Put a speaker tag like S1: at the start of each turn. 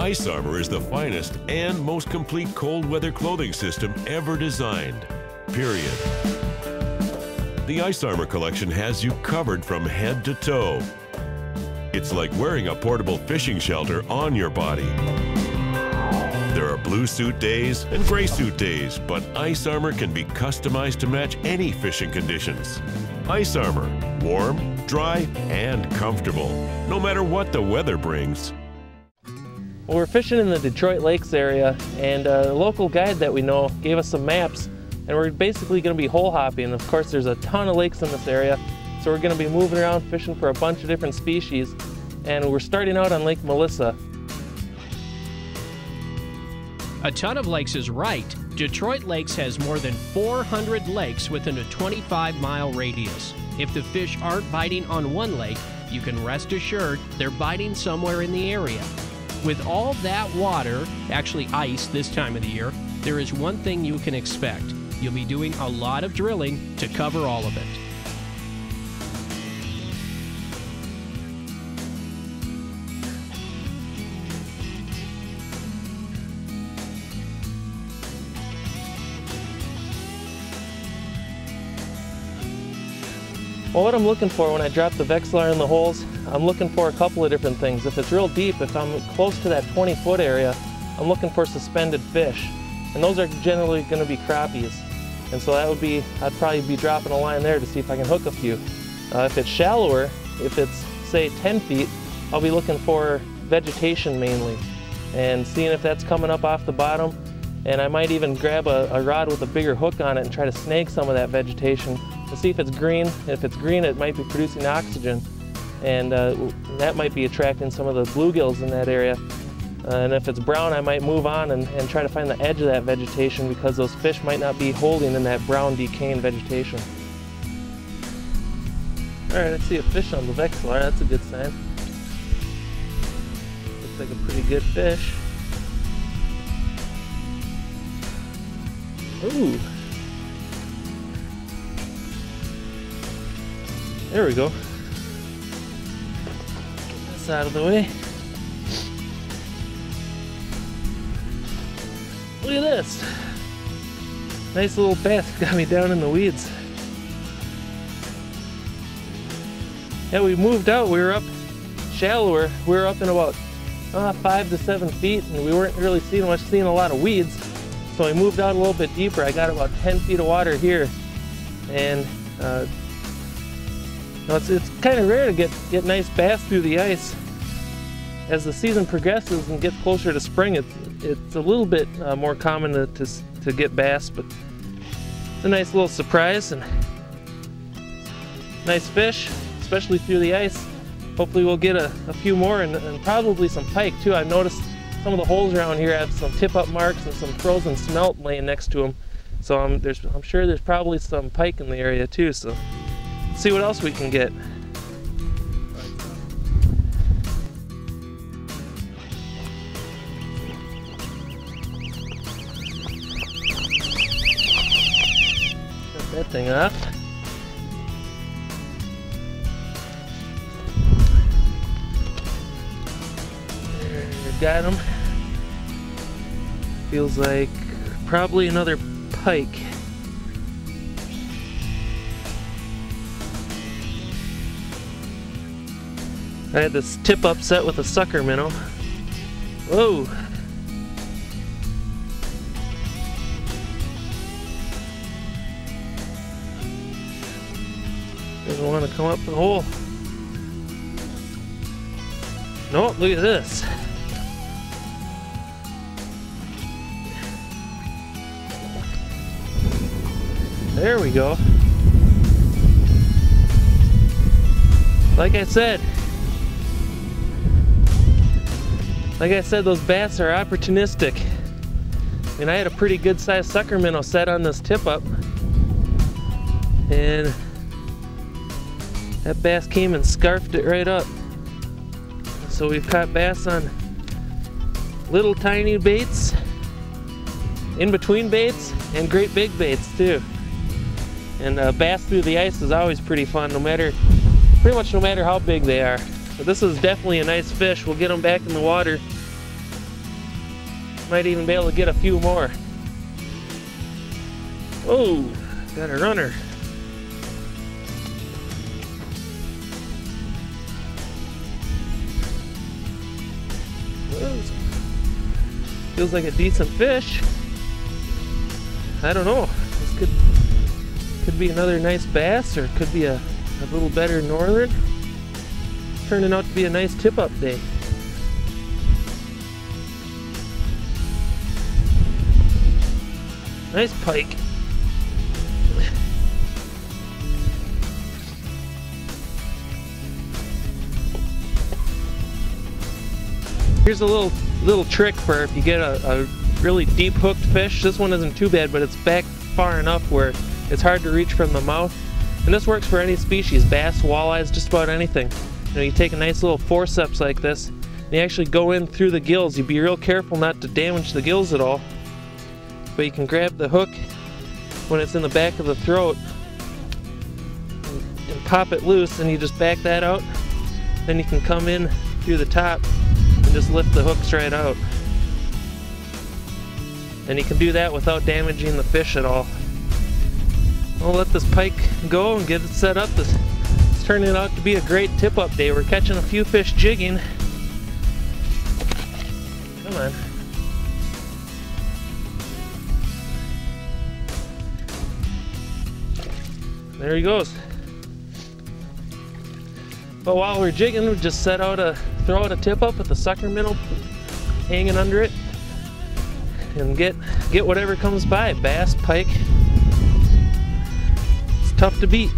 S1: Ice Armor is the finest and most complete cold weather clothing system ever designed, period. The Ice Armor collection has you covered from head to toe. It's like wearing a portable fishing shelter on your body. There are blue suit days and gray suit days, but Ice Armor can be customized to match any fishing conditions. Ice Armor, warm, dry, and comfortable, no matter what the weather brings.
S2: Well, we're fishing in the Detroit Lakes area, and a local guide that we know gave us some maps, and we're basically going to be hole hopping. Of course, there's a ton of lakes in this area, so we're going to be moving around fishing for a bunch of different species, and we're starting out on Lake Melissa.
S3: A ton of lakes is right. Detroit Lakes has more than 400 lakes within a 25-mile radius. If the fish aren't biting on one lake, you can rest assured they're biting somewhere in the area. With all that water, actually ice this time of the year, there is one thing you can expect. You'll be doing a lot of drilling to cover all of it.
S2: Well, what I'm looking for when I drop the Vexilar in the holes, I'm looking for a couple of different things. If it's real deep, if I'm close to that 20-foot area, I'm looking for suspended fish. And those are generally going to be crappies. And so that would be, I'd probably be dropping a line there to see if I can hook a few. If it's shallower, if it's, say, 10 feet, I'll be looking for vegetation mainly and seeing if that's coming up off the bottom. And I might even grab a rod with a bigger hook on it and try to snag some of that vegetation to see if it's green. If it's green, it might be producing oxygen, and that might be attracting some of the bluegills in that area. And if it's brown, I might move on and try to find the edge of that vegetation, because those fish might not be holding in that brown decaying vegetation. All right, I see a fish on the Vexilar. That's a good sign. Looks like a pretty good fish. Ooh. There we go. Get this out of the way. Look at this. Nice little bass got me down in the weeds. Yeah, we moved out. We were up shallower. We were up in about 5 to 7 feet, and we weren't really seeing a lot of weeds. So I moved out a little bit deeper. I got about 10 feet of water here, and it's kind of rare to get nice bass through the ice. As the season progresses and gets closer to spring, it's a little bit more common to get bass, but it's a nice little surprise and nice fish, especially through the ice. Hopefully we'll get a few more and probably some pike too. I've noticed some of the holes around here have some tip-up marks and some frozen smelt laying next to them. So I'm sure there's probably some pike in the area too. So let's see what else we can get. Shut that thing off. Got him. Feels like probably another pike. I had this tip up set with a sucker minnow. Whoa! Doesn't want to come up the hole. Nope, look at this. There we go. Like I said, those bass are opportunistic. I mean, I had a pretty good sized sucker minnow set on this tip up, and that bass came and scarfed it right up. So we've caught bass on little tiny baits, in between baits, and great big baits too. And bass through the ice is always pretty fun, pretty much no matter how big they are. But this is definitely a nice fish. We'll get them back in the water Might even be able to get a few more. Oh, got a runner. Feels like a decent fish. I don't know. This could be another nice bass, or it could be a little better northern. Turning out to be a nice tip-up day. Nice pike. Here's a little trick for if you get a really deep hooked fish. This one isn't too bad, but it's back far enough where it's hard to reach from the mouth. And this works for any species, bass, walleyes, just about anything. You know, you take a nice little forceps like this, and you actually go in through the gills. You be real careful not to damage the gills at all. But you can grab the hook when it's in the back of the throat and pop it loose, and you just back that out. Then you can come in through the top and just lift the hook straight out. And you can do that without damaging the fish at all. I'll let this pike go and get it set up. It's turning out to be a great tip-up day. We're catching a few fish jigging. Come on. There he goes. But while we're jigging, we just throw out a tip-up with the sucker minnow hanging under it, and get whatever comes by. Bass, pike. It's tough to beat.